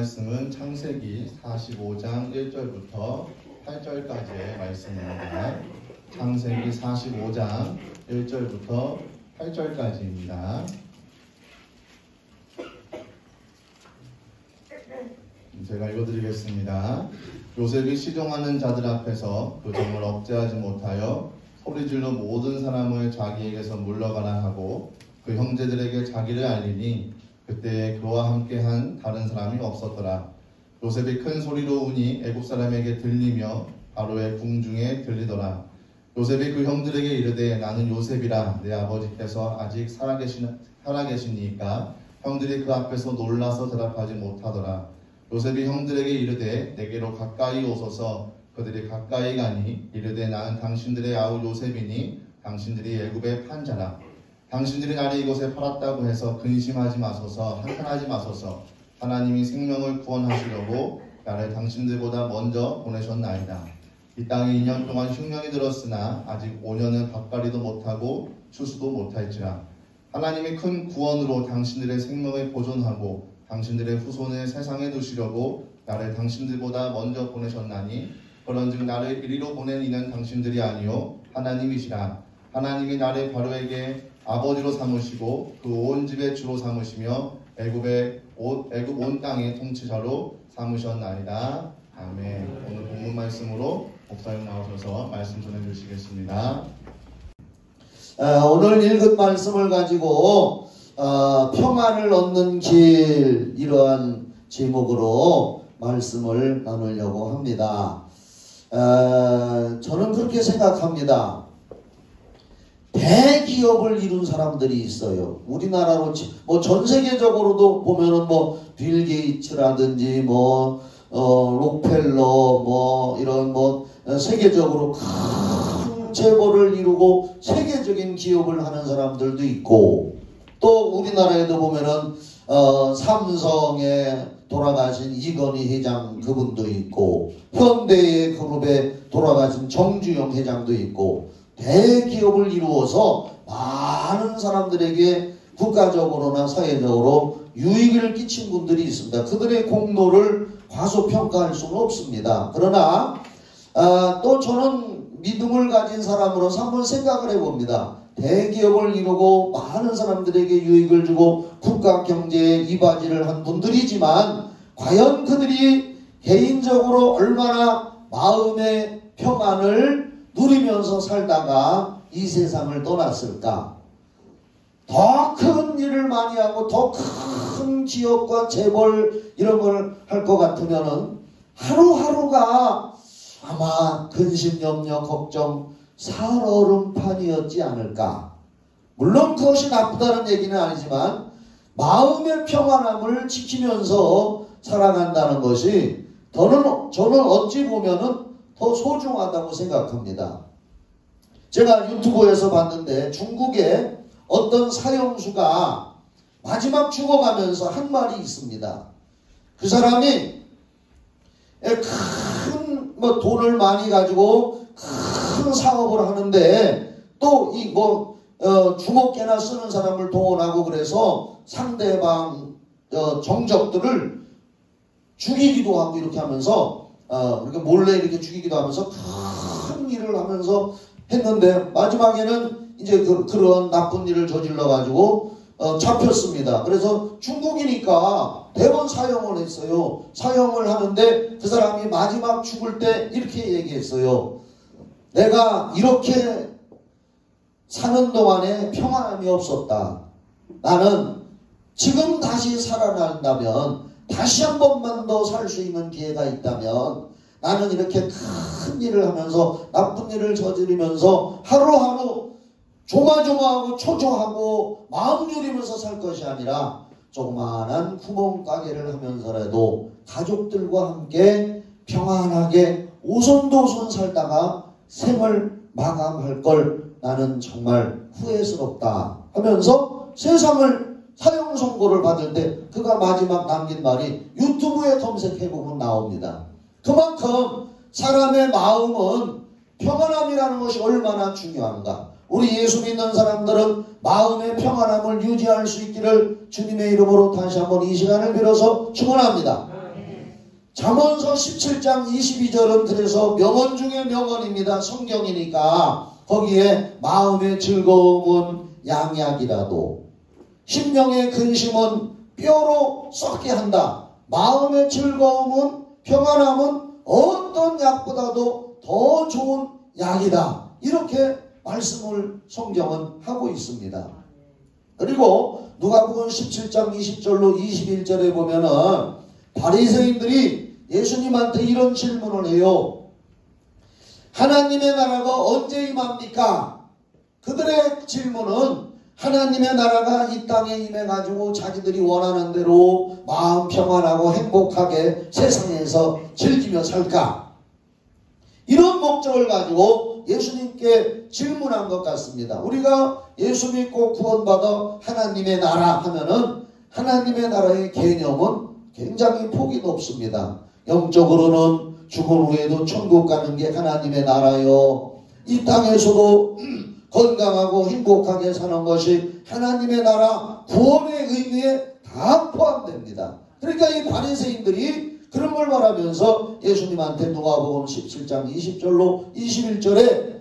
말씀은 창세기 45장 1절부터 8절까지의 말씀입니다. 창세기 45장 1절부터 8절까지입니다. 제가 읽어드리겠습니다. 요셉이 시종하는 자들 앞에서 그 정을 억제하지 못하여 소리질러 모든 사람을 자기에게서 물러가라 하고 그 형제들에게 자기를 알리니 그때 그와 함께한 다른 사람이 없었더라. 요셉이 큰 소리로 우니 애굽 사람에게 들리며 바로의 궁중에 들리더라. 요셉이 그 형들에게 이르되 나는 요셉이라. 내 아버지께서 아직 살아계시니까 형들이 그 앞에서 놀라서 대답하지 못하더라. 요셉이 형들에게 이르되 내게로 가까이 오소서. 그들이 가까이 가니 이르되 나는 당신들의 아우 요셉이니 당신들이 애굽에 판 자라. 당신들이 나를 이곳에 팔았다고 해서 근심하지 마소서. 한탄하지 마소서. 하나님이 생명을 구원하시려고 나를 당신들보다 먼저 보내셨나이다. 이 땅에 2년 동안 흉년이 들었으나 아직 5년은 밭갈이도 못하고 추수도 못할지라. 하나님이 큰 구원으로 당신들의 생명을 보존하고 당신들의 후손을 세상에 두시려고 나를 당신들보다 먼저 보내셨나니 그런즉 나를 이리로 보낸 이는 당신들이 아니요 하나님이시라. 하나님이 나를 바로에게 아버지로 삼으시고 그 온 집의 주로 삼으시며 애굽 온 땅의 통치자로 삼으셨나이다. 아멘. 오늘 본문 말씀으로 목사님 나오셔서 말씀 전해주시겠습니다. 오늘 읽은 말씀을 가지고 평안을 얻는 길, 이러한 제목으로 말씀을 나누려고 합니다. 저는 그렇게 생각합니다. 대기업을 이룬 사람들이 있어요. 우리나라로 뭐 전 세계적으로도 보면은 뭐 빌 게이츠라든지 뭐 록펠러 뭐 이런 뭐 세계적으로 큰 재벌을 이루고 세계적인 기업을 하는 사람들도 있고, 또 우리나라에도 보면은 삼성에 돌아가신 이건희 회장 그분도 있고, 현대의 그룹에 돌아가신 정주영 회장도 있고, 대기업을 이루어서 많은 사람들에게 국가적으로나 사회적으로 유익을 끼친 분들이 있습니다. 그들의 공로를 과소평가할 수는 없습니다. 그러나 또 저는 믿음을 가진 사람으로서 한번 생각을 해봅니다. 대기업을 이루고 많은 사람들에게 유익을 주고 국가 경제에 이바지를 한 분들이지만 과연 그들이 개인적으로 얼마나 마음의 평안을 누리면서 살다가 이 세상을 떠났을까? 더 큰 일을 많이 하고 더 큰 기업과 재벌 이런 걸 할 것 같으면은 하루하루가 아마 근심, 염려, 걱정, 살얼음판이었지 않을까. 물론 그것이 나쁘다는 얘기는 아니지만 마음의 평안함을 지키면서 살아간다는 것이 저는 어찌 보면은 더 소중하다고 생각합니다. 제가 유튜브에서 봤는데 중국의 어떤 사형수가 마지막 죽어가면서 한 말이 있습니다. 그 사람이 큰 뭐 돈을 많이 가지고 큰 사업을 하는데 또 이 뭐 주먹개나 쓰는 사람을 동원하고 그래서 상대방 정적들을 죽이기도 하고 이렇게 하면서 이렇게 몰래 이렇게 죽이기도 하면서 큰 일을 하면서 했는데 마지막에는 이제 그런 나쁜 일을 저질러 가지고 잡혔습니다. 그래서 중국이니까 대번 사형을 했어요. 사형을 하는데 그 사람이 마지막 죽을 때 이렇게 얘기했어요. 내가 이렇게 사는 동안에 평안함이 없었다. 나는 지금 다시 살아난다면, 다시 한 번만 더 살 수 있는 기회가 있다면 나는 이렇게 큰 일을 하면서 나쁜 일을 저지르면서 하루하루 조마조마하고 초조하고 마음 졸이면서 살 것이 아니라 조그마한 구멍가게를 하면서라도 가족들과 함께 평안하게 오손도손 살다가 생을 마감할 걸 나는 정말 후회스럽다 하면서 세상을 사형 선고를 받을 때 그가 마지막 남긴 말이 유튜브에 검색해보면 나옵니다. 그만큼 사람의 마음은 평안함이라는 것이 얼마나 중요한가. 우리 예수 믿는 사람들은 마음의 평안함을 유지할 수 있기를 주님의 이름으로 다시 한번 이 시간을 빌어서 축원합니다. 잠언서 17장 22절은 그래서 명언 중에 명언입니다. 성경이니까 거기에 마음의 즐거움은 양약이라도 심령의 근심은 뼈로 썩게 한다. 마음의 즐거움은 평안함은 어떤 약보다도 더 좋은 약이다. 이렇게 말씀을 성경은 하고 있습니다. 그리고 누가복음 17장 20절로 21절에 보면은 바리새인들이 예수님한테 이런 질문을 해요. 하나님의 나라가 언제 임합니까? 그들의 질문은 하나님의 나라가 이 땅에 임해가지고 자기들이 원하는 대로 마음 평안하고 행복하게 세상에서 즐기며 살까? 이런 목적을 가지고 예수님께 질문한 것 같습니다. 우리가 예수 믿고 구원받아 하나님의 나라 하면은 하나님의 나라의 개념은 굉장히 폭이 높습니다. 영적으로는 죽은 후에도 천국 가는 게 하나님의 나라요. 이 땅에서도 건강하고 행복하게 사는 것이 하나님의 나라 구원의 의미에 다 포함됩니다. 그러니까 이 바리새인들이 그런 걸 말하면서 예수님한테 누가복음 17장 20절로 21절에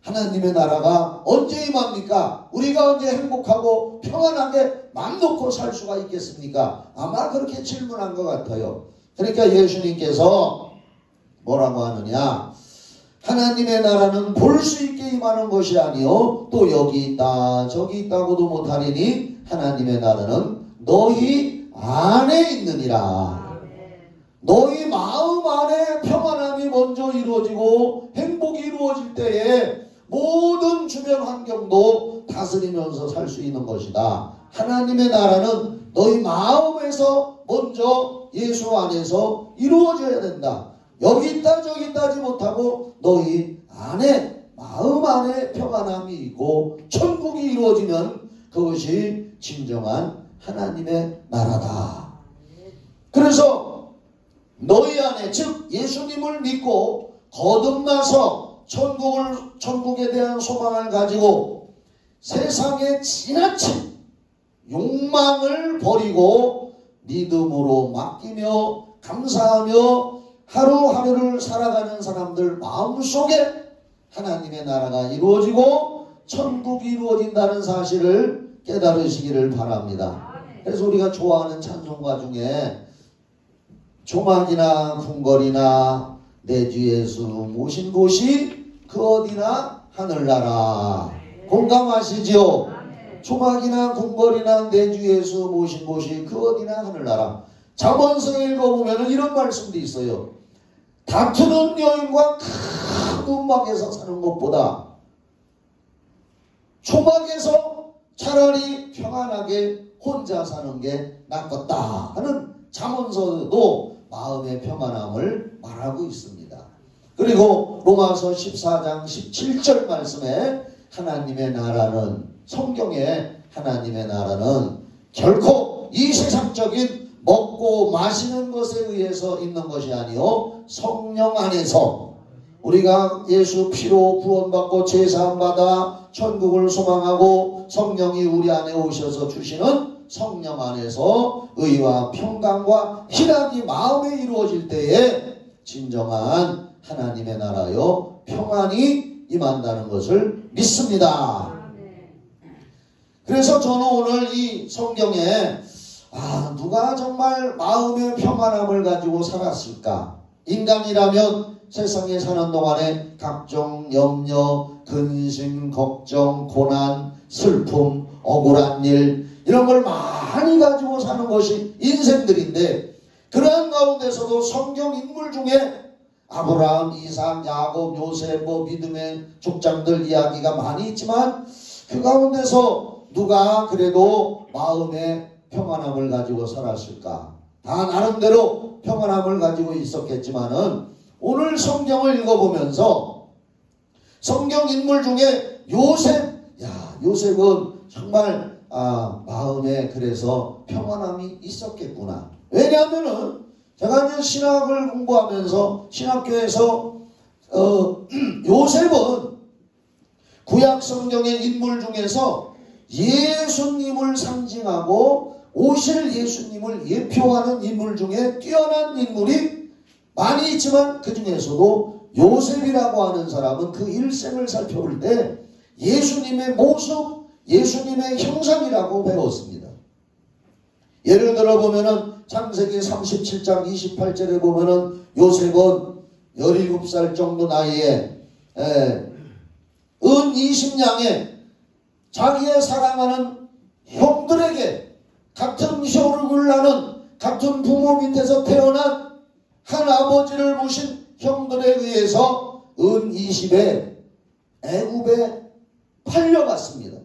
하나님의 나라가 언제 임합니까? 우리가 언제 행복하고 평안하게 맘 놓고 살 수가 있겠습니까? 아마 그렇게 질문한 것 같아요. 그러니까 예수님께서 뭐라고 하느냐? 하나님의 나라는 볼 수 있게 임하는 것이 아니요 또 여기 있다 저기 있다고도 못하리니 하나님의 나라는 너희 안에 있느니라. 너희 마음 안에 평안함이 먼저 이루어지고 행복이 이루어질 때에 모든 주변 환경도 다스리면서 살 수 있는 것이다. 하나님의 나라는 너희 마음에서 먼저 예수 안에서 이루어져야 된다. 여기 있다 저기 있다지 못하고 너희 안에 마음 안에 평안함이 있고 천국이 이루어지면 그것이 진정한 하나님의 나라다. 그래서 너희 안에 즉 예수님을 믿고 거듭나서 천국에 대한 소망을 가지고 세상에 지나친 욕망을 버리고 믿음으로 맡기며 감사하며 하루하루를 살아가는 사람들 마음속에 하나님의 나라가 이루어지고 천국이 이루어진다는 사실을 깨달으시기를 바랍니다. 그래서 우리가 좋아하는 찬송가 중에 조막이나 궁궐이나 내 주 예수 모신 곳이 그 어디나 하늘나라. 공감하시죠? 조막이나 궁궐이나 내 주 예수 모신 곳이 그 어디나 하늘나라. 잠언서 읽어보면 이런 말씀도 있어요. 다투는 여인과 큰 움막에서 사는 것보다 조막에서 차라리 평안하게 혼자 사는 게 낫겠다 하는 잠언서도 마음의 평안함을 말하고 있습니다. 그리고 로마서 14장 17절 말씀에 하나님의 나라는 성경에 하나님의 나라는 결코 이 세상적인 먹고 마시는 것에 의해서 있는 것이 아니요 성령 안에서 우리가 예수 피로 구원받고 제사함받아 천국을 소망하고 성령이 우리 안에 오셔서 주시는 성령 안에서 의와 평강과 희락이 마음에 이루어질 때에 진정한 하나님의 나라요 평안이 임한다는 것을 믿습니다. 그래서 저는 오늘 이 성경에 누가 정말 마음의 평안함을 가지고 살았을까? 인간이라면 세상에 사는 동안에 각종 염려, 근심, 걱정, 고난, 슬픔, 억울한 일 이런 걸 많이 가지고 사는 것이 인생들인데 그러한 가운데서도 성경 인물 중에 아브라함, 이삭, 야곱, 요셉, 믿음의 족장들 이야기가 많이 있지만 그 가운데서 누가 그래도 마음의 평안함을 가지고 살았을까? 다 나름대로 평안함을 가지고 있었겠지만은 오늘 성경을 읽어보면서 성경 인물 중에 요셉은 정말 마음에 그래서 평안함이 있었겠구나. 왜냐하면은 제가 이제 신학을 공부하면서 신학교에서 요셉은 구약 성경의 인물 중에서 예수님을 상징하고 오실 예수님을 예표하는 인물 중에 뛰어난 인물이 많이 있지만 그 중에서도 요셉이라고 하는 사람은 그 일생을 살펴볼 때 예수님의 모습, 예수님의 형상이라고 배웠습니다. 예를 들어 보면은 창세기 37장 28절에 보면은 요셉은 17살 정도 나이에 은 20냥에 자기의 사랑하는 형들에게 같은 혈육을 나눈 같은 부모 밑에서 태어난 한 아버지를 모신 형들에 의해서 은 20에 애굽에 팔려갔습니다.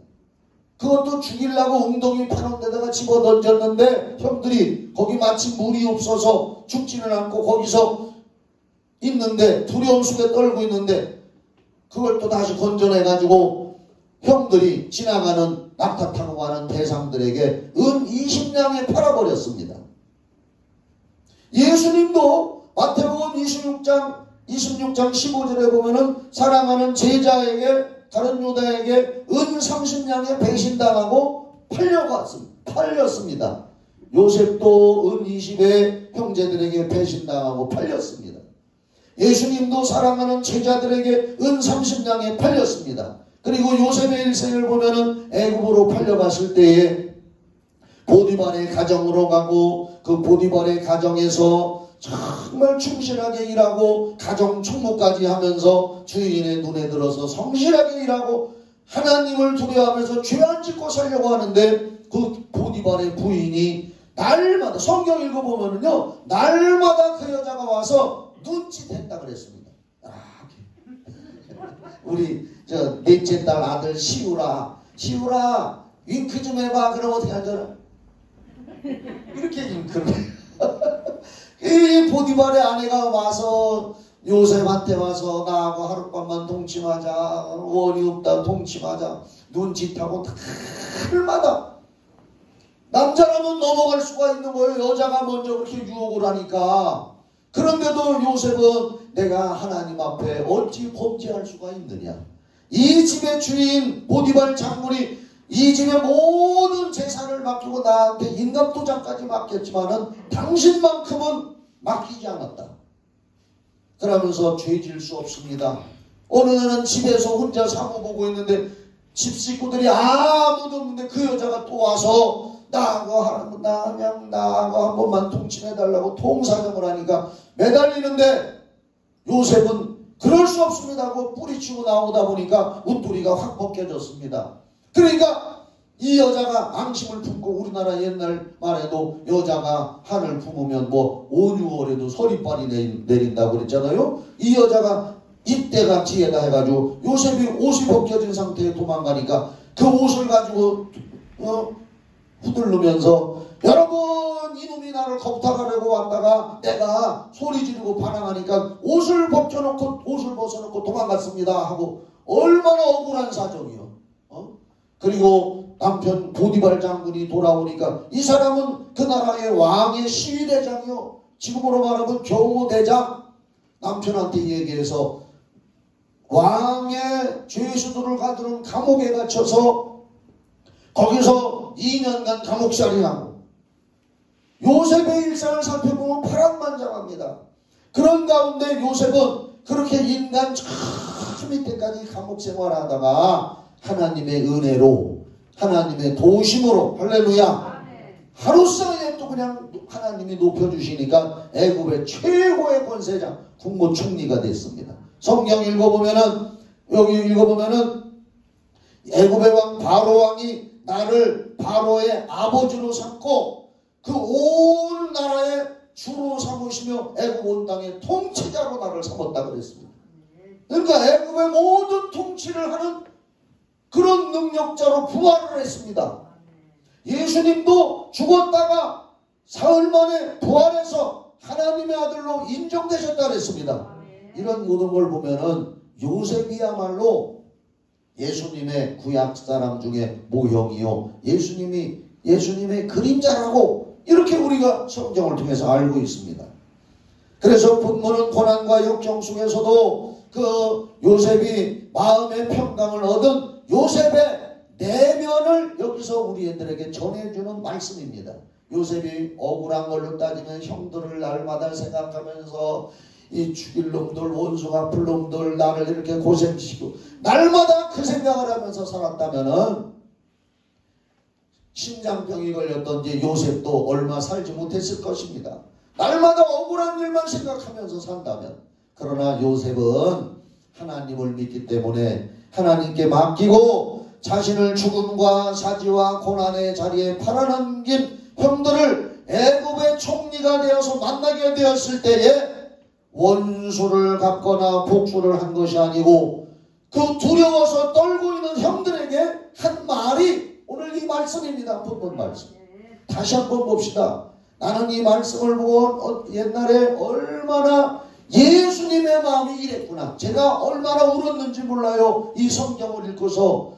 그것도 죽이려고 웅덩이 파는 데다가 집어 던졌는데 형들이 거기 마치 물이 없어서 죽지는 않고 거기서 있는데 두려움 속에 떨고 있는데 그걸 또 다시 건져내가지고 형들이 지나가는 낙타 타고 가는 대상들에게 은 20냥에 팔아버렸습니다. 예수님도 마태복음 26장 15절에 보면은 사랑하는 제자에게 다른 유다에게 은 30냥에 배신당하고 팔렸습니다. 요셉도 은 20에 형제들에게 배신당하고 팔렸습니다. 예수님도 사랑하는 제자들에게 은 30냥에 팔렸습니다. 그리고 요셉의 일생을 보면은 애굽으로 팔려갔을 때에 보디발의 가정으로 가고 그 보디발의 가정에서 정말 충실하게 일하고 가정 총무까지 하면서 주인의 눈에 들어서 성실하게 일하고 하나님을 두려워하면서 죄 안 짓고 살려고 하는데 그 보디발의 부인이 날마다 성경 읽어보면은요 날마다 그 여자가 와서 눈짓했다 그랬습니다. 우리 저 넷째 딸 아들 시우라 윙크 좀 해봐. 그럼 어떻게 하잖아 이렇게 윙크를 이 보디발의 아내가 와서 요셉한테 와서 나하고 하룻밤만 동침하자 원이 없다 동침하자 눈짓하고 날마다 남자라면 넘어갈 수가 있는 거예요. 여자가 먼저 그렇게 유혹을 하니까. 그런데도 요셉은 내가 하나님 앞에 어찌 범죄할 수가 있느냐. 이 집의 주인 보디발 장군이 이 집의 모든 재산을 맡기고 나한테 인감도장까지 맡겼지만은 당신만큼은 맡기지 않았다. 그러면서 죄질 수 없습니다. 어느 날은 집에서 혼자 사고 보고 있는데 집 식구들이 아무도 없는데 그 여자가 또 와서 나하고 한 번만 통치해달라고 통사정을 하니까 매달리는데 요셉은 그럴 수 없습니다 하고 뿌리치고 나오다 보니까 웃돌이가 확 벗겨졌습니다. 그러니까 이 여자가 앙심을 품고 우리나라 옛날 말에도 여자가 한을 품으면 뭐 5, 6월에도 서리빨이 내린다고 그랬잖아요. 이 여자가 이때가 기회다 해가지고 요셉이 옷이 벗겨진 상태에 도망가니까 그 옷을 가지고 후들르면서 여러분 이놈이 나를 겁탈하려고 왔다가 내가 소리 지르고 반항하니까 옷을 벗어놓고 도망갔습니다 하고 얼마나 억울한 사정이요. 그리고 남편 보디발 장군이 돌아오니까 이 사람은 그 나라의 왕의 시위대장이요. 지금으로 말하면 경호대장. 남편한테 얘기해서 왕의 죄수들을 가두는 감옥에 갇혀서 거기서 2년간 감옥살이하고 요셉의 일상을 살펴보면 파란만장합니다. 그런 가운데 요셉은 그렇게 인간 저 밑에까지 감옥 생활하다가 하나님의 은혜로 하나님의 도우심으로 할렐루야 하루상에 또 그냥 하나님이 높여주시니까 애굽의 최고의 권세장 국무총리가 됐습니다. 성경 읽어보면은 여기 읽어보면은 애굽의 왕 바로 왕이 나를 바로의 아버지로 삼고 그 온 나라의 주로 삼으시며 애굽 온 땅의 통치자로 나를 삼았다 그랬습니다. 그러니까 애굽의 모든 통치를 하는 그런 능력자로 부활을 했습니다. 예수님도 죽었다가 사흘 만에 부활해서 하나님의 아들로 인정되셨다 그랬습니다. 이런 모든 걸 보면은 요셉이야말로 예수님의 구약 사람 중에 모형이요 예수님의 그림자라고 이렇게 우리가 성경을 통해서 알고 있습니다. 그래서 분모는 고난과 역경 속에서도 그 요셉이 마음의 평강을 얻은 요셉의 내면을 여기서 우리들에게 전해주는 말씀입니다. 요셉이 억울한 걸로 따지면 형들을 날마다 생각하면서 이 죽일 놈들, 원수 갚을 놈들, 나를 이렇게 고생시키고 날마다 그 생각을 하면서 살았다면은 심장병이 걸렸던지 요셉도 얼마 살지 못했을 것입니다. 날마다 억울한 일만 생각하면서 산다면. 그러나 요셉은 하나님을 믿기 때문에 하나님께 맡기고 자신을 죽음과 사지와 고난의 자리에 팔아넘긴 형들을 애굽의 총리가 되어서 만나게 되었을 때에 원수를 갚거나 복수를 한 것이 아니고 그 두려워서 떨고 있는 형들에게 한 말이 오늘 이 말씀입니다. 본문 말씀. 다시 한번 봅시다. 나는 이 말씀을 보고 옛날에 얼마나 예수님의 마음이 이랬구나. 제가 얼마나 울었는지 몰라요. 이 성경을 읽고서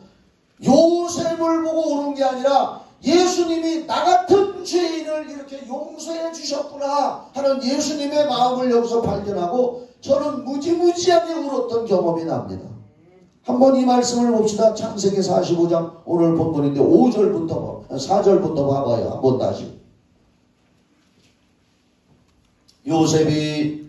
요셉을 보고 우는 게 아니라 예수님이 나 같은 죄인을 이렇게 용서해 주셨구나 하는 예수님의 마음을 여기서 발견하고 저는 무지무지하게 울었던 경험이 납니다. 한번 이 말씀을 봅시다. 창세기 45장 오늘 본문인데 5절부터 4절부터 봐봐요. 한번 다시. 요셉이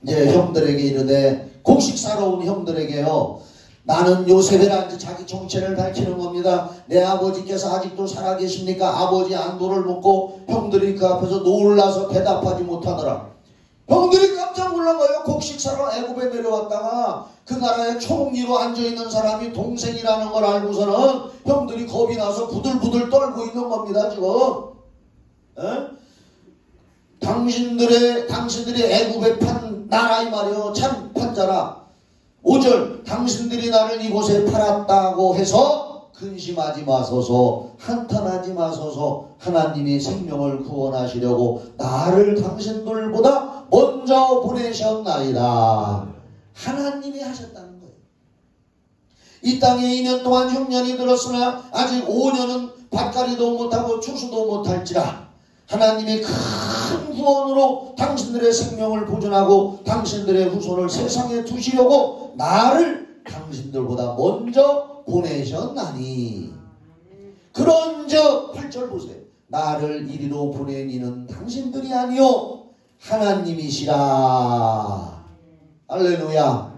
이제 형들에게 이르되 곡식 사러 온 형들에게요. 나는 요셉이라 자기 정체를 밝히는 겁니다. 내 아버지께서 아직도 살아계십니까? 아버지 안도를 묻고 형들이 그 앞에서 놀라서 대답하지 못하더라. 형들이 깜짝 놀란 거예요. 곡식 사러 애굽에 내려왔다가 그 나라의 총리로 앉아있는 사람이 동생이라는 걸 알고서는 형들이 겁이 나서 부들부들 떨고 있는 겁니다. 지금 당신들이 애굽에 판 나라 이 말이요. 참 판자라. 5절 당신들이 나를 이곳에 팔았다고 해서 근심하지 마소서, 한탄하지 마소서. 하나님이 생명을 구원하시려고 나를 당신들보다 먼저 보내셨나이다. 하나님이 하셨다는 거예요. 이 땅에 2년 동안 흉년이 들었으나 아직 5년은 밭갈이도 못하고 추수도 못할지라 하나님이 큰 구원으로 당신들의 생명을 보존하고 당신들의 후손을 세상에 두시려고 나를 당신들보다 먼저 보내셨나니 그런즉 8절 보세요. 나를 이리로 보낸 이는 당신들이 아니요 하나님이시라. 할렐루야.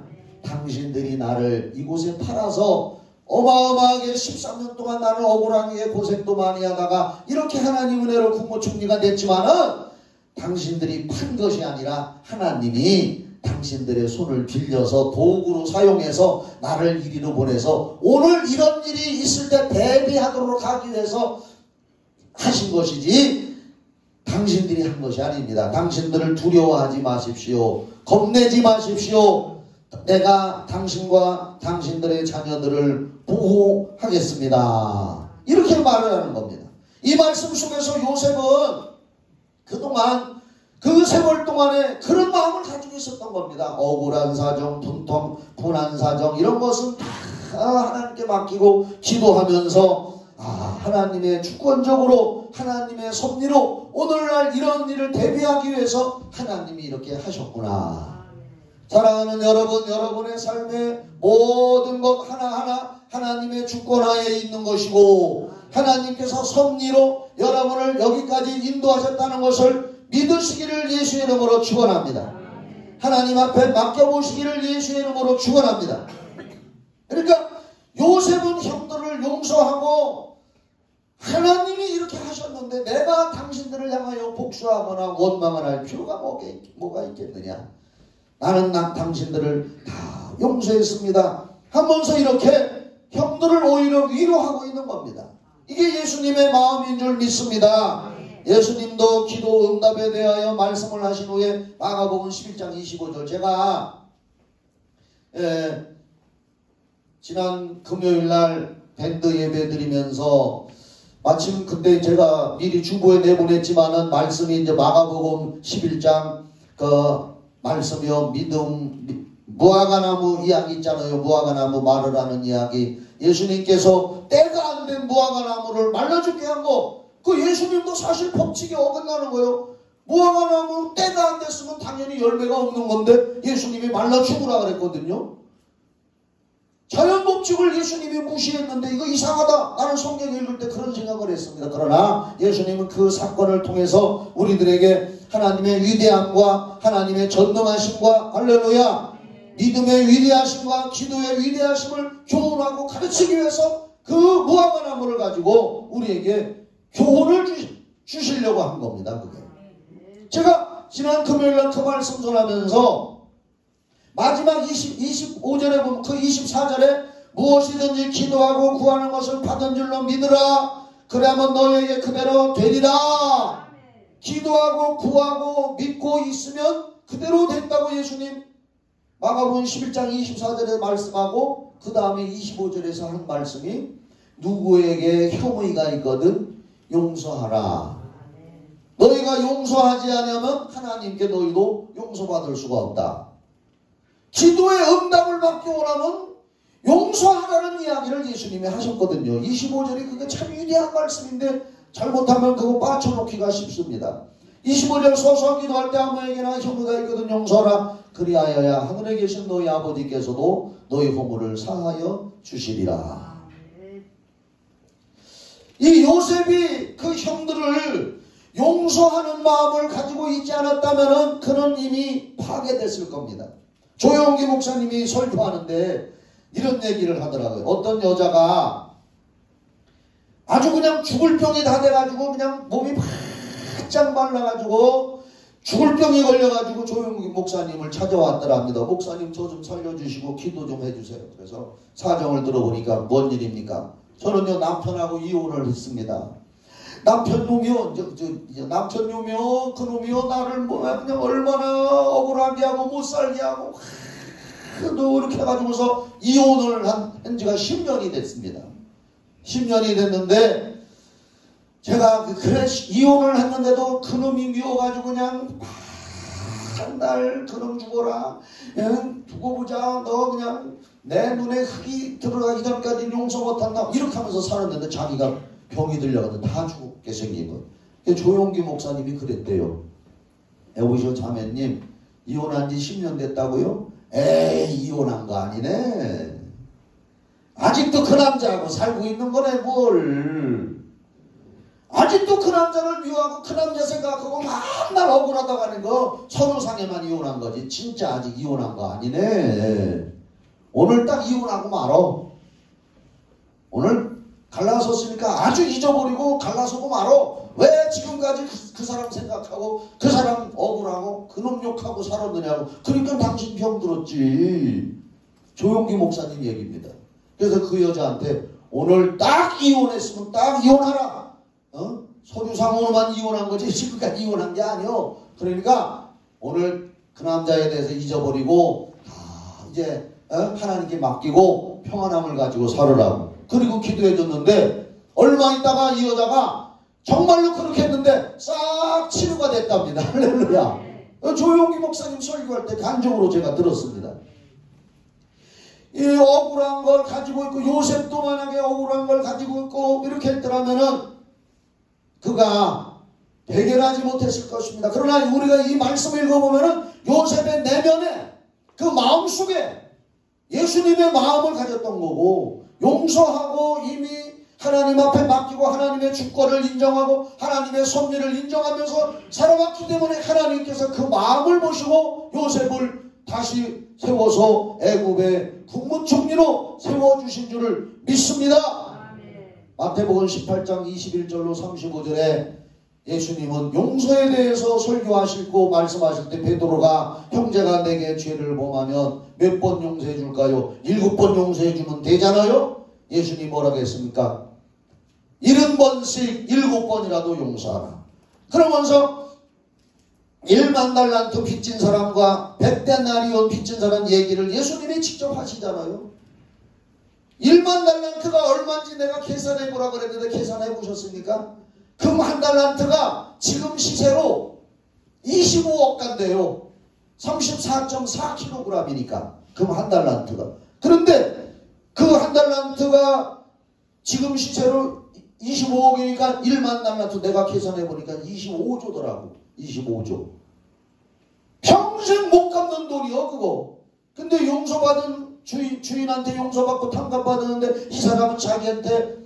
당신들이 나를 이곳에 팔아서 어마어마하게 13년 동안 나는 억울하게 고생도 많이 하다가 이렇게 하나님 은혜로 국무총리가 됐지만은 당신들이 판 것이 아니라 하나님이 당신들의 손을 빌려서 도구로 사용해서 나를 이리로 보내서 오늘 이런 일이 있을 때 대비하도록 하기 위해서 하신 것이지 당신들이 한 것이 아닙니다. 당신들을 두려워하지 마십시오. 겁내지 마십시오. 내가 당신과 당신들의 자녀들을 보호하겠습니다. 이렇게 말을 하는 겁니다. 이 말씀 속에서 요셉은 그동안 그 세월 동안에 그런 마음을 가지고 있었던 겁니다. 억울한 사정, 분통, 분한 사정 이런 것은 다 하나님께 맡기고 기도하면서 하나님의 주권적으로 하나님의 섭리로 오늘날 이런 일을 대비하기 위해서 하나님이 이렇게 하셨구나. 사랑하는 여러분, 여러분의 삶의 모든 것 하나하나 하나님의 주권하에 있는 것이고 하나님께서 섭리로 여러분을 여기까지 인도하셨다는 것을 믿으시기를 예수의 이름으로 축원합니다. 하나님 앞에 맡겨보시기를 예수의 이름으로 축원합니다. 그러니까 요셉은 형들을 용서하고 하나님이 이렇게 하셨는데 내가 당신들을 향하여 복수하거나 원망을 할 필요가 뭐가 있겠느냐. 나는 당신들을 다 용서했습니다 하면서 이렇게 형들을 오히려 위로하고 있는 겁니다. 이게 예수님의 마음인 줄 믿습니다. 예수님도 기도 응답에 대하여 말씀을 하신 후에 마가복음 11장 25절 제가 지난 금요일날 밴드 예배 드리면서 마침 그때 제가 미리 주보에 내보냈지만은 말씀이 이제 마가복음 11장 그 말씀이요 믿음 무화과나무 이야기 있잖아요. 무화과나무 말을 하는 이야기. 예수님께서 때가 안 된 무화과나무를 말라 죽게 한 거. 그 예수님도 사실 법칙에 어긋나는 거예요. 무화과나무 때가 안 됐으면 당연히 열매가 없는 건데 예수님이 말라 죽으라 그랬거든요. 자연법 법칙을 예수님이 무시했는데 이거 이상하다. 나는 성경 읽을 때 그런 생각을 했습니다. 그러나 예수님은 그 사건을 통해서 우리들에게 하나님의 위대함과 하나님의 전능하심과 할렐루야 믿음의 위대하심과 기도의 위대하심을 교훈하고 가르치기 위해서 그 무화과 나무를 가지고 우리에게 교훈을 주시려고 한 겁니다. 그게. 제가 지난 금요일날 그 말씀 전하면서 마지막 25절에 보면 그 24절에 무엇이든지 기도하고 구하는 것을 받은 줄로 믿으라. 그러면 너에게 그대로 되리라. 기도하고 구하고 믿고 있으면 그대로 된다고 예수님 마가복음 11장 24절에 말씀하고 그 다음에 25절에서 한 말씀이 누구에게 혐의가 있거든 용서하라. 너희가 용서하지 않으면 하나님께 너희도 용서받을 수가 없다. 기도의 응답을 받기 원하면 용서하라는 이야기를 예수님이 하셨거든요. 25절이 그게 참 위대한 말씀인데 잘못하면 그거 빠쳐놓기가 쉽습니다. 25절 서서 기도할 때 아무에게나 혐의가 있거든 용서하라. 그리하여야 하늘에 계신 너희 아버지께서도 너희 허물을 사하여 주시리라. 이 요셉이 그 형들을 용서하는 마음을 가지고 있지 않았다면 그는 이미 파괴됐을 겁니다. 조영기 목사님이 설교하는데 이런 얘기를 하더라고요. 어떤 여자가 아주 그냥 죽을 병이 다 돼가지고 그냥 몸이 바짝 말라가지고 죽을 병이 걸려가지고 조영기 목사님을 찾아왔더랍니다. 목사님 저 좀 살려주시고 기도 좀 해주세요. 그래서 사정을 들어보니까 뭔 일입니까? 저는요 남편하고 이혼을 했습니다. 남편놈이요 그놈이요 나를 뭐 그냥 얼마나 억울하게 하고 못살게 하고 또 이렇게 해가지고서 이혼을 한 지가 10년이 됐습니다. 10년이 됐는데 제가 그래 이혼을 했는데도 그놈이 미워가지고 그냥 날 그놈 죽어라 두고 보자 너 그냥 내 눈에 흙이 들어가기 전까지 용서 못한다 이렇게 하면서 살았는데 자기가 병이 들려가지고 다 죽게 생긴 거예요. 조용기 목사님이 그랬대요. 여보시오 자매님 이혼한 지 10년 됐다고요? 에이 이혼한 거 아니네. 아직도 그 남자하고 살고 있는 거네 뭘. 아직도 그 남자를 미워하고 그 남자 생각하고 맨날 억울하다고 하는 거 서로상에만 이혼한 거지 진짜 아직 이혼한 거 아니네. 오늘 딱 이혼하고 말어. 오늘 갈라섰으니까 아주 잊어버리고 갈라서고 말어. 왜 지금까지 그 사람 생각하고 그 사람 억울하고 그놈 욕하고 살았느냐고. 그러니까 당신 병 들었지. 조용기 목사님 얘기입니다. 그래서 그 여자한테 오늘 딱 이혼했으면 딱 이혼하라. 서류상으로만 이혼한 거지 지금까지 이혼한 게 아니요. 그러니까 오늘 그 남자에 대해서 잊어버리고 이제 하나님께 맡기고 평안함을 가지고 살으라고. 그리고 기도해줬는데 얼마 있다가 이 여자가 정말로 그렇게 했는데 싹 치료가 됐답니다. 할렐루야. 조용기 목사님 설교할 때 간증으로 제가 들었습니다. 이 억울한 걸 가지고 있고 요셉도 만약에 억울한 걸 가지고 있고 이렇게 했더라면은 그가 해결하지 못했을 것입니다. 그러나 우리가 이 말씀을 읽어보면은 요셉의 내면에 그 마음속에 예수님의 마음을 가졌던 거고 용서하고 이미 하나님 앞에 맡기고 하나님의 주권을 인정하고 하나님의 섭리를 인정하면서 살아왔기 때문에 하나님께서 그 마음을 보시고 요셉을 다시 세워서 애굽의 국무총리로 세워주신 줄을 믿습니다. 마태복음 18장 21절로 35절에 예수님은 용서에 대해서 설교하시고 말씀하실 때 베드로가 형제가 내게 죄를 범하면 몇 번 용서해 줄까요? 7번 용서해 주면 되잖아요. 예수님 뭐라고 했습니까? 70번씩 7번이라도 용서하라. 그러면서 1만 달란트 빚진 사람과 100데나리온 빚진 사람 얘기를 예수님이 직접 하시잖아요. 1만 달란트가 얼마인지 내가 계산해 보라 그랬는데 계산해 보셨습니까? 금 한 달란트가 지금 시세로 25억 간대요. 34.4kg이니까 금 한 달란트가. 그런데 그 한 달란트가 지금 시세로 25억이니까 1만 달란트 내가 계산해 보니까 25조더라고. 25조. 평생 못 갚는 돈이요 그거. 근데 용서받은 주인한테 용서받고 탕감받았는데 이 사람은 자기한테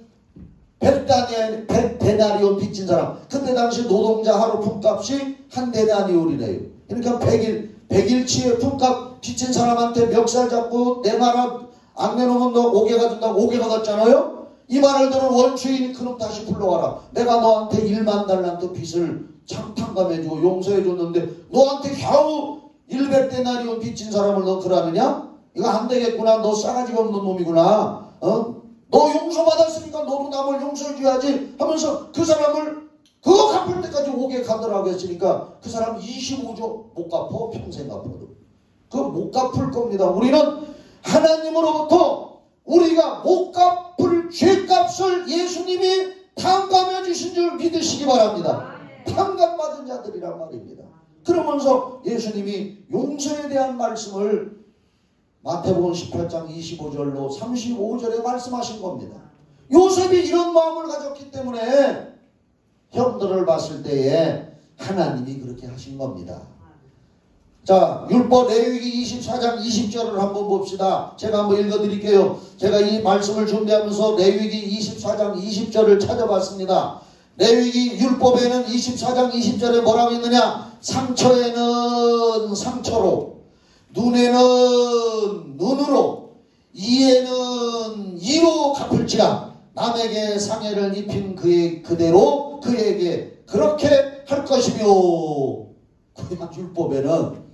100데나리온 빚진 사람. 그때 당시 노동자 하루 품값이 한 데나리온이래요. 그러니까 100일치의 품값 빚진 사람한테 멱살 잡고 내 나라 안 내놓으면 너 5개가 준다고 5개 받았잖아요. 이 말을 들은 원주인이 그럼 다시 불러와라. 내가 너한테 1만 달란트 빚을 탕감해주고 용서해줬는데 너한테 겨우 100데나리온 빚진 사람을 너 그러느냐? 이거 안 되겠구나. 너 싸가지가 없는 놈이구나. 너 용서받았으니까 너도 남을 용서해줘야지 하면서 그 사람을 그거 갚을 때까지 5개 갚으라고 했으니까 그 사람 25조 못 갚어. 평생 갚아도. 그거 못 갚을 겁니다. 우리는 하나님으로부터 우리가 못 갚을 죄값을 예수님이 탕감해 주신 줄 믿으시기 바랍니다. 탕감받은 자들이란 말입니다. 그러면서 예수님이 용서에 대한 말씀을 마태복음 18장 25절로 35절에 말씀하신 겁니다. 요셉이 이런 마음을 가졌기 때문에 형들을 봤을 때에 하나님이 그렇게 하신 겁니다. 자, 율법 레위기 24장 20절을 한번 봅시다. 제가 한번 읽어드릴게요. 제가 이 말씀을 준비하면서 레위기 24장 20절을 찾아봤습니다. 레위기 율법에는 24장 20절에 뭐라고 있느냐? 상처에는 상처로, 눈에는 눈으로, 이에는 이로 갚을지라. 남에게 상해를 입힌 그대로 그에게 그렇게 할 것이며. 그냥 율법에는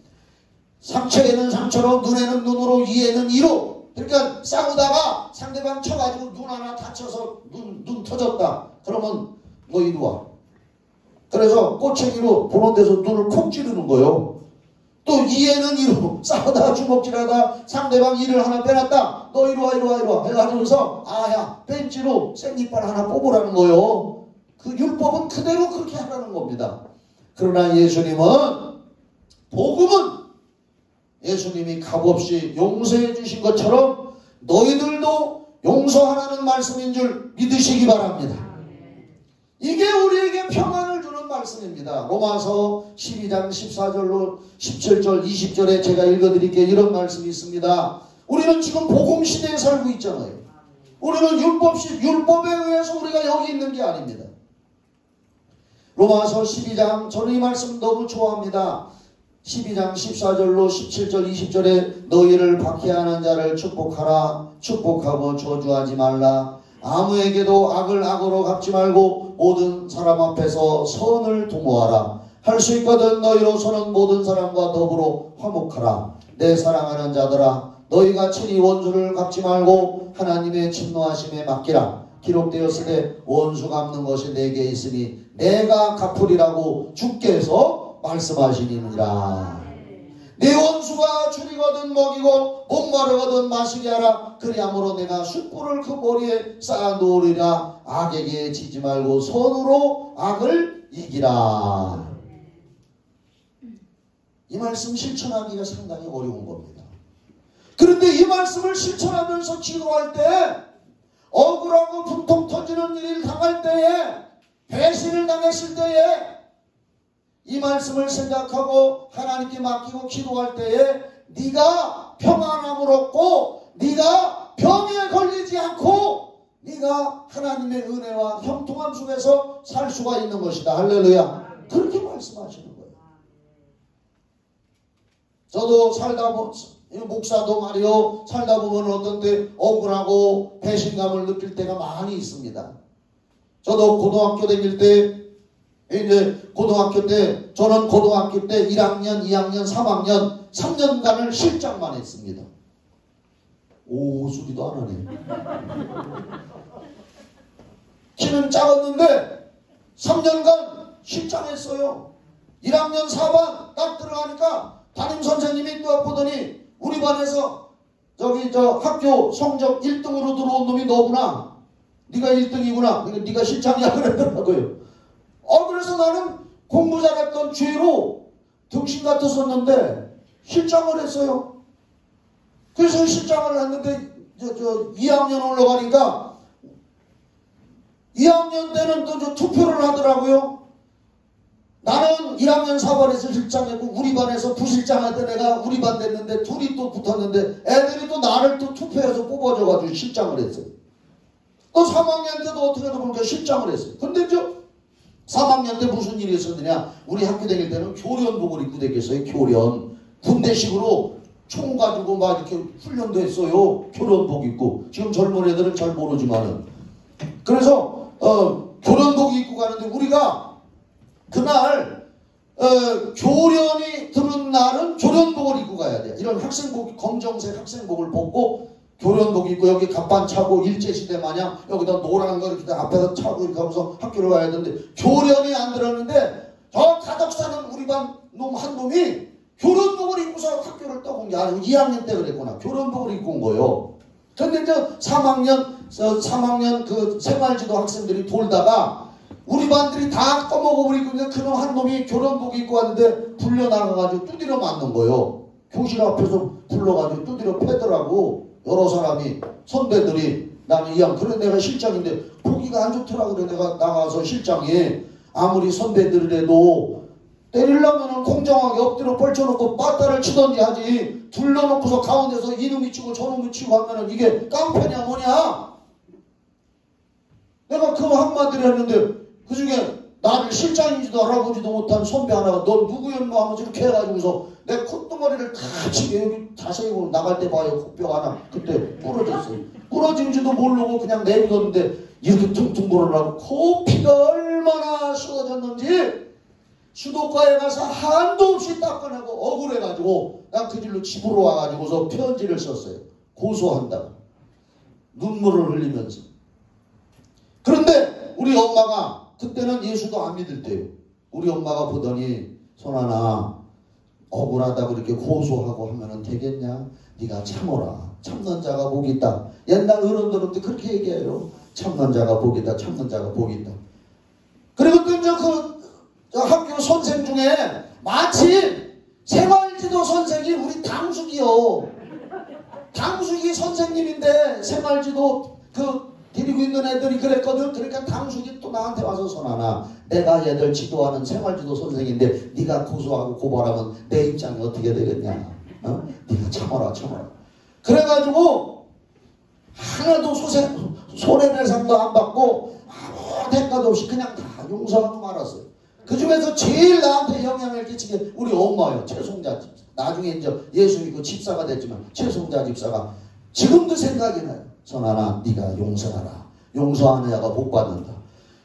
상처에는 상처로, 눈에는 눈으로, 이에는 이로. 그러니까 싸우다가 상대방 쳐가지고 눈 하나 다쳐서 눈 터졌다. 그러면 너 이리 와. 그래서 꼬챙이로 보는 데서 눈을 콕 찌르는 거예요. 또 이에는 이로 싸우다가 주먹질하다 상대방 이를 하나 빼놨다. 너 이리 와 이리 와 이리 와 해가지고서 아야 벤치로 생깃발 하나 뽑으라는 거예요. 그 율법은 그대로 그렇게 하라는 겁니다. 그러나 예수님은, 복음은 예수님이 값없이 용서해 주신 것처럼 너희들도 용서하라는 말씀인 줄 믿으시기 바랍니다. 이게 우리에게 평안을 주는 말씀입니다. 로마서 12장 14절로 17절 20절에 제가 읽어드릴게요. 이런 말씀이 있습니다. 우리는 지금 복음 시대에 살고 있잖아요. 우리는 율법에 의해서 우리가 여기 있는 게 아닙니다. 로마서 12장, 저는 이 말씀 너무 좋아합니다. 12장 14절로 17절 20절에 너희를 박해하는 자를 축복하라. 축복하고 저주하지 말라. 아무에게도 악을 악으로 갚지 말고 모든 사람 앞에서 선을 도모하라. 할 수 있거든 너희로서는 모든 사람과 더불어 화목하라. 내 사랑하는 자들아, 너희가 친히 원수를 갚지 말고 하나님의 진노하심에 맡기라. 기록되었으되 원수 갚는 것이 내게 있으니 내가 갚으리라고 주께서 말씀하시니라. 내 원수가 줄이거든 먹이고 목마르거든 마시게 하라. 그리함으로 내가 숯불을 그 머리에 쌓아 놓으리라. 악에게 지지 말고 선으로 악을 이기라. 이 말씀 실천하기가 상당히 어려운 겁니다. 그런데 이 말씀을 실천하면서 기도할 때, 억울하고 분통 터지는 일을 당할 때에, 배신을 당했을 때에 이 말씀을 생각하고 하나님께 맡기고 기도할 때에 네가 평안함을 얻고 네가 병에 걸리지 않고 네가 하나님의 은혜와 형통함 속에서 살 수가 있는 것이다. 할렐루야. 그렇게 말씀하시는 거예요. 저도 살다 보면, 목사도 말이요, 살다 보면 어떤 때 억울하고 배신감을 느낄 때가 많이 있습니다. 저도 고등학교 다닐 때, 고등학교 때, 저는 고등학교 때 1학년, 2학년, 3학년 3년간을 실장만 했습니다. 오, 소리도 안 하네. 키는 작았는데 3년간 실장했어요. 1학년 4반 딱 들어가니까 담임선생님이 또 보더니 우리 반에서 학교 성적 1등으로 들어온 놈이 너구나. 네가 1등이구나. 네가 실장이야 그러더라고요. 그래서 나는 공부 잘했던 죄로 등신 같았었는데 실장을 했어요. 그래서 실장을 했는데 2학년 올라가니까 2학년 때는 또 투표를 하더라고요. 나는 1학년 4반에서 실장했고 우리 반에서 부실장했던 애가 우리 반 됐는데 둘이 또 붙었는데 애들이 또 나를 또 투표해서 뽑아줘가지고 실장을 했어요. 또 3학년 때도 어떻게 하다 보니까 실장을 했어요. 근데 저 3학년 때 무슨 일이 있었느냐, 우리 학교 다닐 때는 교련복을 입고 다녔어요. 교련 군대식으로 총 가지고 막 이렇게 훈련도 했어요. 교련복 입고. 지금 젊은 애들은 잘 모르지만은. 그래서 교련복 입고 가는데 우리가 그날 교련이 드는 날은 교련복을 입고 가야 돼. 이런 학생복, 검정색 학생복을 벗고 교련복 입고 여기 갑반 차고 일제시대 마냥 여기다 노란 거 이렇게 앞에서 차고 이렇게 하면서 학교를 가야 되는데 교련이 안 들었는데 저 가덕 사는 우리 반 놈 한 놈이 교련복을 입고서 학교를 떠온 게 아니고 2학년 때 그랬구나. 교련복을 입고 온 거예요. 근데 이제 3학년 그 생활지도 학생들이 돌다가 우리 반들이 다 꺼먹어버리고 있는데 그놈 한 놈이 교련복 입고 왔는데 불려나가가지고 두드려 맞는 거예요. 교실 앞에서 불러가지고 두드려 패더라고. 여러 사람이, 선배들이. 나는 이양 그래 내가 실장인데 보기가 안 좋더라. 그래 내가 나가서 실장이 아무리 선배들이라도 때리려면은 공정하게 엎드려 펼쳐놓고 빠따를 치던지 하지, 둘러놓고서 가운데서 이놈이 치고 저놈이 치고 하면은 이게 깡패냐 뭐냐. 내가 그 한마디를 했는데 그 중에 나를 실장인지도 알아보지도 못한 선배 하나가 넌 누구였노 하면서 이렇게 해가지고서 내 콧등머리를 다 치게, 여기 자세히 보면 나갈 때 봐요. 코뼈 하나 그때 부러졌어요. 부러진지도 모르고 그냥 내비뒀는데 이렇게 퉁퉁 불어나고 코피가 얼마나 쏟아졌는지 수도가에 가서 한도 없이 닦아내고 억울해가지고 난 그 길로 집으로 와가지고서 편지를 썼어요. 고소한다고. 눈물을 흘리면서. 그런데 우리 엄마가 그때는 예수도 안 믿을 때요. 우리 엄마가 보더니 손하나 억울하다고 이렇게 고소하고 하면은 되겠냐? 네가 참어라. 참는 자가 복이 있다. 옛날 어른들은 그렇게 얘기해요. 참는 자가 복이 있다. 참는 자가 복이 있다. 그리고 또 이제 저 학교 선생 중에 마침 생활지도 선생이 우리 당숙이요. 당숙이 선생님인데 생활지도 데리고 있는 애들이 그랬거든. 그러니까 당숙이 또 나한테 와서 손하나 내가 얘들 지도하는 생활지도 선생인데 네가 고소하고 고발하면 내 입장이 어떻게 되겠냐. 네가 참아라. 그래가지고 하나도 손해배상도 안 받고 아무 대가도 없이 그냥 다 용서하고 말았어요. 그 중에서 제일 나한테 영향을 끼치게 우리 엄마예요. 최송자 집사. 나중에 이제 예수 믿고 집사가 됐지만 최송자 집사가 지금도 생각이 나요. 선하나 네가 용서하라. 용서하는 자가 복 받는다.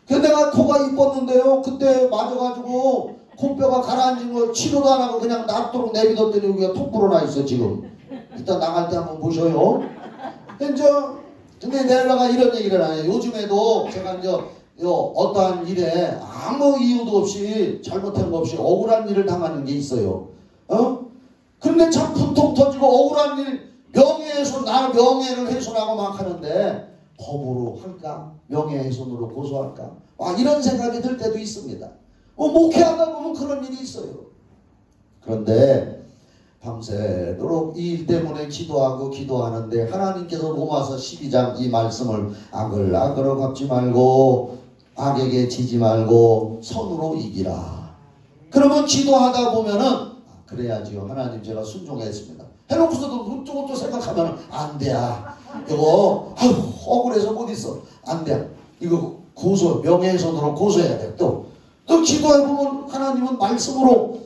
근데 내가 코가 이뻤는데요. 그때 맞아가지고 코뼈가 가라앉은 거 치료도 안 하고 그냥 놔도록 내비뒀더니 여기가 톡 불어나 있어 지금. 이따 나갈 때 한번 보셔요. 근데 내가 이런 얘기를 안 해요. 요즘에도 제가 이제 어떠한 일에 아무 이유도 없이 잘못한 거 없이 억울한 일을 당하는 게 있어요. 근데 참 분통 터지고 억울한 일 명예훼손, 나 명예를 훼손하고 막 하는데 법으로 할까? 명예훼손으로 고소할까? 이런 생각이 들 때도 있습니다. 목회하다 보면 그런 일이 있어요. 그런데 밤새도록 이 일 때문에 기도하는데 하나님께서 로마서 12장 이 말씀을 악을 악으로 갚지 말고 악에게 지지 말고 선으로 이기라. 그러면 기도하다 보면은 그래야지요. 하나님 제가 순종했습니다. 해놓고서도 또 생각하면 안 돼. 이거 억울해서 못 있어. 안 돼. 이거 명예훼손으로 고소해야 돼. 또 기도해보면 하나님은 말씀으로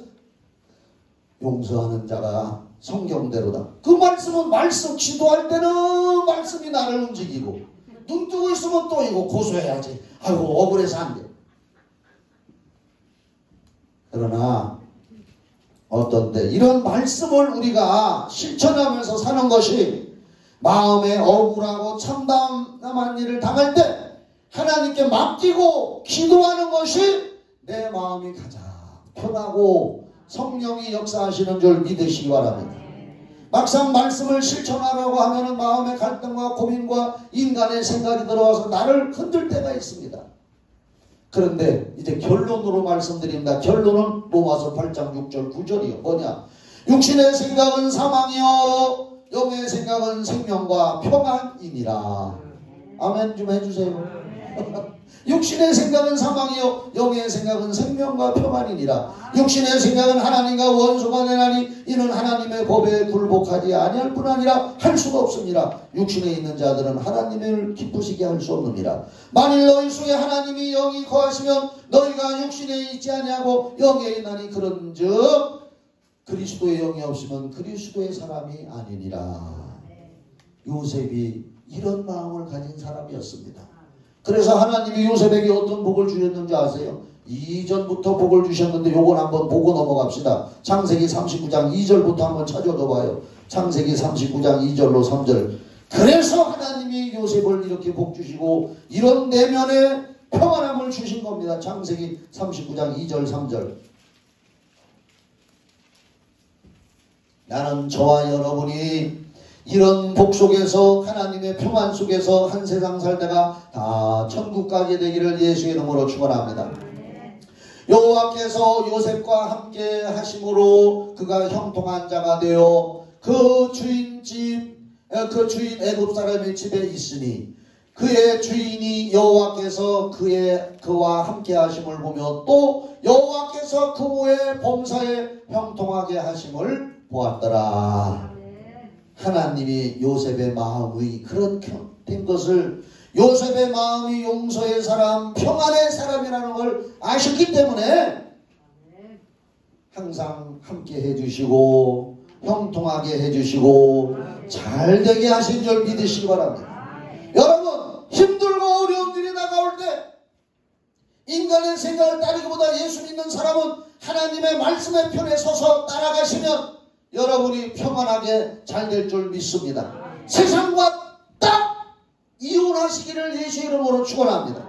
용서하는 자가 성경대로다. 그 말씀은 기도할 때는 말씀이 나를 움직이고 눈 뜨고 있으면 또 이거 고소해야지. 억울해서 안 돼. 그러나 어떤 때 이런 말씀을 우리가 실천하면서 사는 것이 마음에 억울하고 참담한 일을 당할 때 하나님께 맡기고 기도하는 것이 내 마음이 가장 편하고 성령이 역사하시는 줄 믿으시기 바랍니다. 막상 말씀을 실천하려고 하면 마음의 갈등과 고민과 인간의 생각이 들어와서 나를 흔들 때가 있습니다. 그런데 이제 결론으로 말씀드립니다. 결론은 로마서 8장 6절 9절이요. 뭐냐? 육신의 생각은 사망이요 영의 생각은 생명과 평안이니라. 아멘 좀 해주세요. 육신의 생각은 사망이요 영의 생각은 생명과 평안이니라. 육신의 생각은 하나님과 원수가 되나니 이는 하나님의 법에 굴복하지 아니할 뿐 아니라 할 수가 없습니다. 육신에 있는 자들은 하나님을 기쁘시게 할 수 없느니라. 만일 너희 속에 하나님이 영이 거하시면 너희가 육신에 있지 아니하고 영에 있나니 그런즉 그리스도의 영이 없으면 그리스도의 사람이 아니니라. 요셉이 이런 마음을 가진 사람이었습니다. 그래서 하나님이 요셉에게 어떤 복을 주셨는지 아세요? 이전부터 복을 주셨는데 요건 한번 보고 넘어갑시다. 창세기 39장 2절부터 한번 찾아줘 봐요. 창세기 39장 2절로 3절. 그래서 하나님이 요셉을 이렇게 복 주시고 이런 내면의 평안함을 주신 겁니다. 창세기 39장 2절 3절. 나는 저와 여러분이 이런 복 속에서 하나님의 평안 속에서 한 세상 살다가 다 천국 가게 되기를 예수의 이름으로 축원합니다. 여호와께서 요셉과 함께 하심으로 그가 형통한 자가 되어 그 주인 애굽 사람의 집에 있으니 그의 주인이 여호와께서 그와 함께 하심을 보며 또 여호와께서 그의 범사에 형통하게 하심을 보았더라. 하나님이 요셉의 마음이 그렇게 된 것을, 요셉의 마음이 용서의 사람, 평안의 사람이라는 걸 아셨기 때문에 항상 함께 해주시고 형통하게 해주시고 잘되게 하신 줄 믿으시기 바랍니다. 여러분, 힘들고 어려운 일이 다가올 때 인간의 생각을 따르기보다 예수 믿는 사람은 하나님의 말씀의 편에 서서 따라가시면 여러분이 평안하게 잘 될 줄 믿습니다. 세상과 딱 이혼하시기를 예수 이름으로 축원합니다.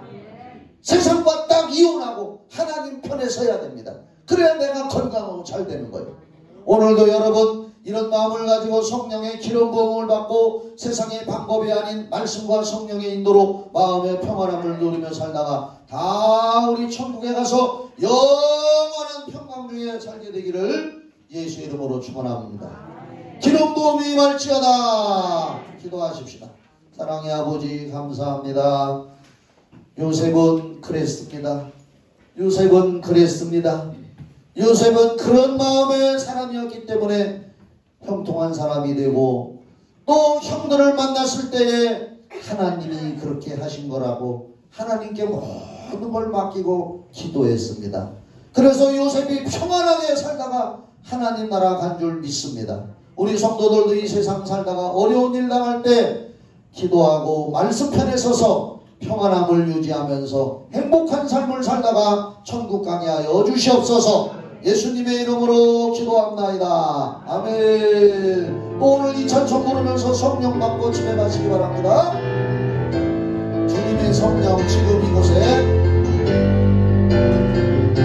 세상과 딱 이혼하고 하나님 편에 서야 됩니다. 그래야 내가 건강하고 잘 되는 거예요. 오늘도 여러분 이런 마음을 가지고 성령의 기름 부음을 받고 세상의 방법이 아닌 말씀과 성령의 인도로 마음의 평안함을 누리며 살다가 다 우리 천국에 가서 영원한 평강 중에 살게 되기를 예수 이름으로 축원합니다. 기름 부음이 임할지어다. 기도하십시다. 사랑의 아버지 감사합니다. 요셉은 그랬습니다. 요셉은 그랬습니다. 요셉은 그런 마음의 사람이었기 때문에 형통한 사람이 되고 또 형들을 만났을 때에 하나님이 그렇게 하신 거라고 하나님께 모든 걸 맡기고 기도했습니다. 그래서 요셉이 평안하게 살다가 하나님 나라 간 줄 믿습니다. 우리 성도들도 이 세상 살다가 어려운 일 당할 때 기도하고 말씀 편에 서서 평안함을 유지하면서 행복한 삶을 살다가 천국 가게 하여 주시옵소서. 예수님의 이름으로 기도합나이다. 아멘. 또 오늘 이 찬송 부르면서 성령 받고 집에 가시기 바랍니다. 주님의 성령 지금 이곳에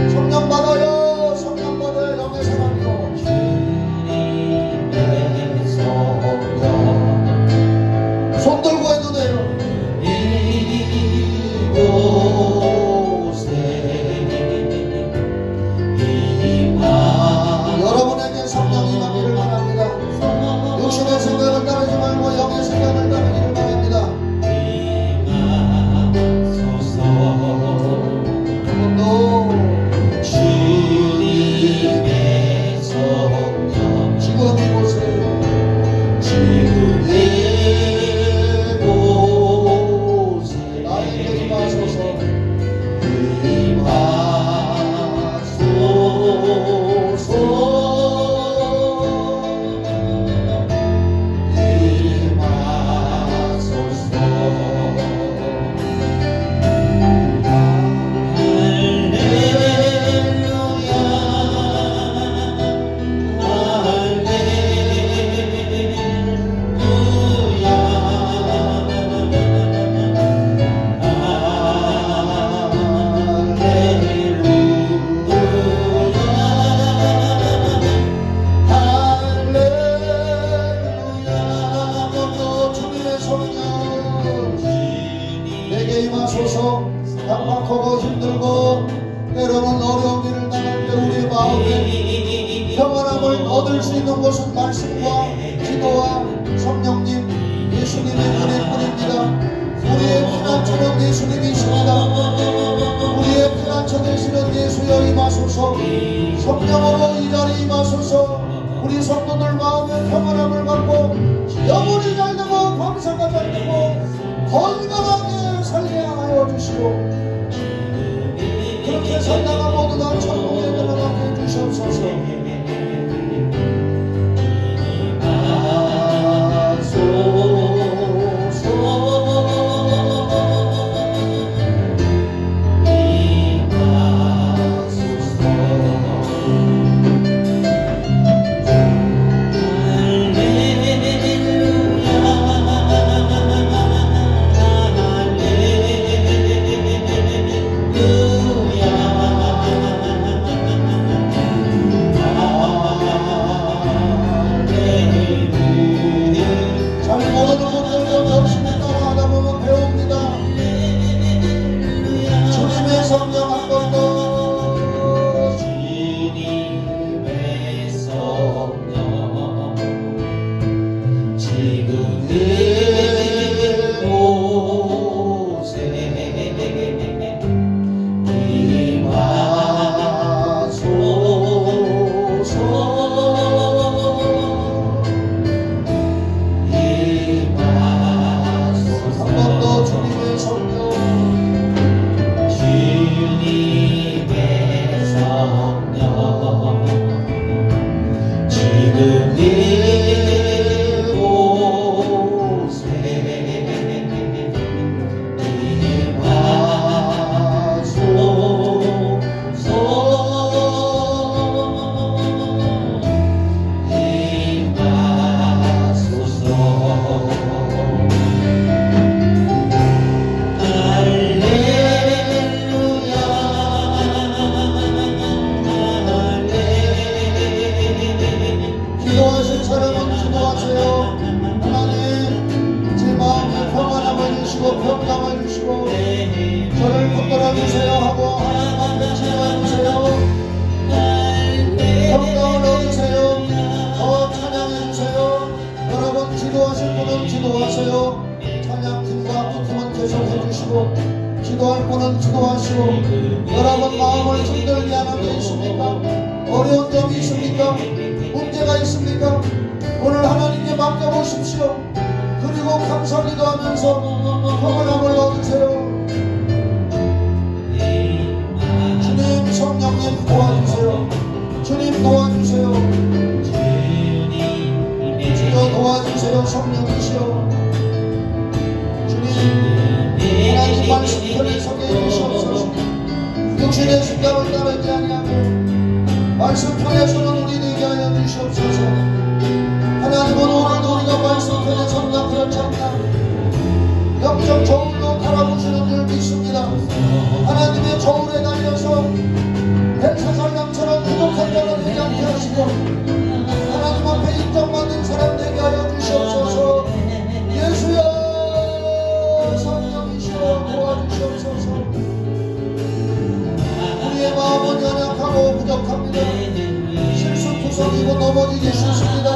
성령 받아요. 성령 받아요. 영의 사람이요. 주님의 성령 손 들고 해도 돼요. 여러분에게 성령 임하기를 바랍니다. 육신의 생각을 따르지 말고 영의 생각을 따르기를 바랍니다. 또 주님의 성령 지금 이곳에 나에게 임하소서. 얻을 수 있는 것은 말씀과 기도와 성령님 예수님의 은혜뿐입니다. 우리의 피난 피난처는 예수님이십니다. 우리의 피난처 되시는 예수여 임하소서. 성령으로 이 자리에 임하소서. 우리 성도들 마음의 평안함을 갖고 영혼이 잘되고 감사가 잘되고 건강하게 살게 하여 주시고 그렇게 살다가 모두가 천국에 들어가게 해주시옵소서. 기도할 분은 기도하시고 여러분 마음을 힘들게 하는 게 있습니까? 어려운 점이 있습니까? 문제가 있습니까? 오늘 하나님께 맡겨보십시오. 그리고 감사 기도하면서 평안함을 얻으세요. 주님 성령님 도와주세요. 주님 도와주세요. 주여 도와주세요. 성령이시여 하나님 말씀 편에 서게 해주시옵소서. 육신의 심장을 따르지 아니하고 말씀 편에서는 우리 되게 하여 주시옵소서. 하나님은 오늘도 우리가 말씀 편에 선다 그렇지 않나 영적 저울로 달아보시는 줄 믿습니다. 하나님의 저울에 달려서 벨사살량처럼 부족한 자가 되지 않게 하시고 하나님 앞에 인정받는 사람 되게 하여 주시옵소서. 예수여 도와주시옵소서. 우리의 마음은 연약하고 부족합니다. 실수투성이고 넘어지기 쉽습니다.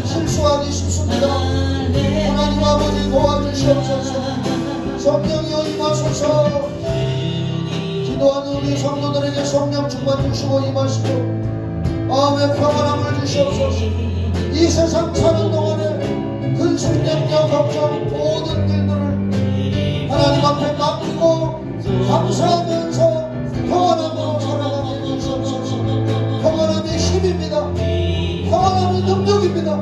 실수하기 쉽습니다. 하나님 아버지 도와주시옵소서. 성령이여 임하소서. 기도하는 우리 성도들에게 성령 충만 주시고 임하시고 마음의 평안함을 주시옵소서. 이 세상 사는 동안에 근심염려 걱정 모든 일들을 하나님 앞에 맡기고 감사하면서 평안함으로 살아가게 해주시옵소서. 평안함이 힘입니다. 평안함이 능력입니다.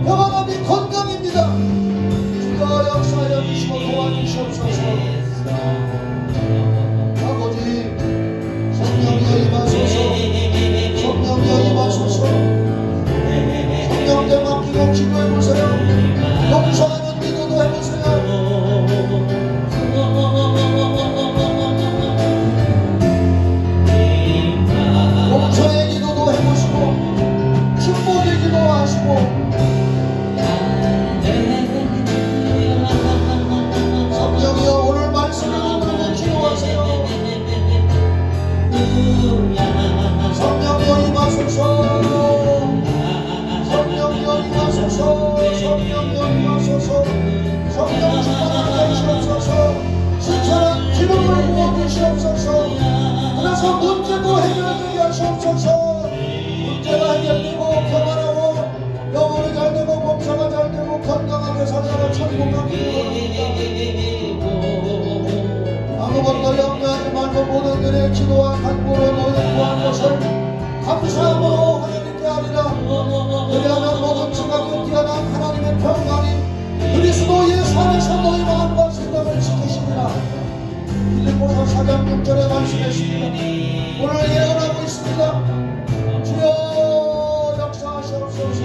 평안함이 건강입니다. 주가 역사하여 주시고 도와주시옵소서. 아버지 성령이여 임하소서. 성령이여 임하소서. 성령께 맡기고 기도해보세요. 용서하는 기도도 해보세요. 용서의 기도도 해보시고 축복의 기도 하시고 성령이여 오늘 전에 말씀했습니다. 오늘 예언하고 있습니다. 주여 역사하시옵소서.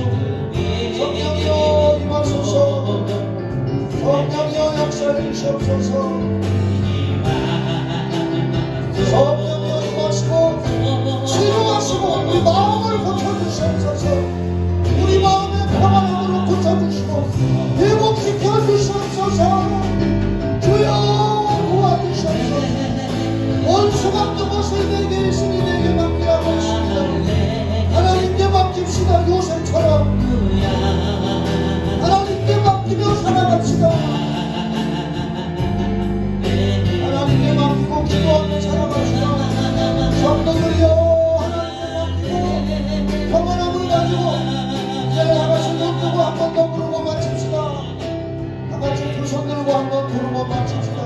성령이여 임하소서. 성령이여 역사해 주시옵소서. 성령이여 임하시고 치료하시고 우리 마음을 고쳐주시옵소서. 우리 마음의 평안을 고쳐주시고 회복시켜 주시옵소서. 주여 도와주시옵소서. 원수가 그것을 내게 있으니 내게 맡기라고 했습니다. 하나님께 맡깁시다. 요셉처럼 하나님께 맡기며 살아갑시다. 하나님께 맡기고 기도하며 살아갑시다. 성도들이여 하나님께 맡기고 평안함을 가지고 이제 다같이 눈 뜨고 한 번 더 부르고 마칩시다. 다같이 두 손 들고 한 번 부르고 마칩시다.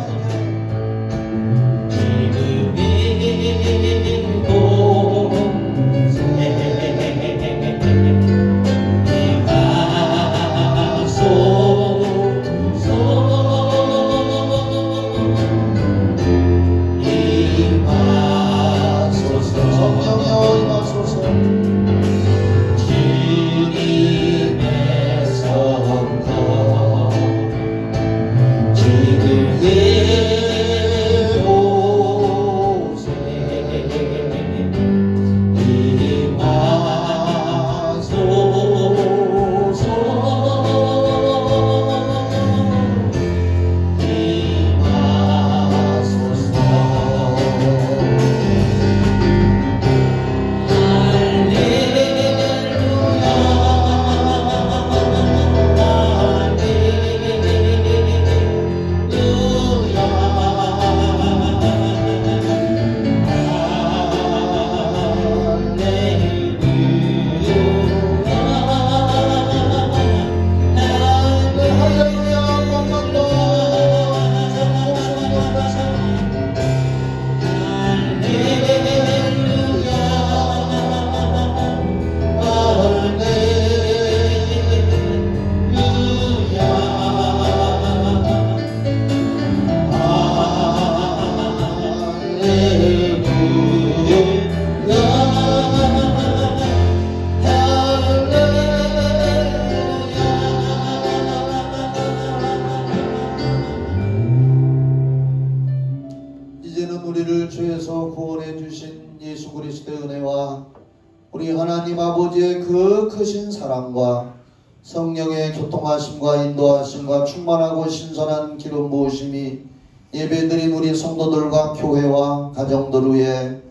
우리를 죄에서 구원해 주신 예수 그리스도의 은혜와 우리 하나님 아버지의 그 크신 사랑과 성령의 교통하심과 인도하심과 충만하고 신선한 기름 부으심이 예배드린 우리 성도들과 교회와 가정들 위에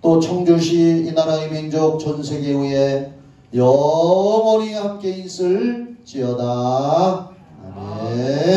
또 청주시 이 나라의 민족 전 세계 위에 영원히 함께 있을지어다. 아멘.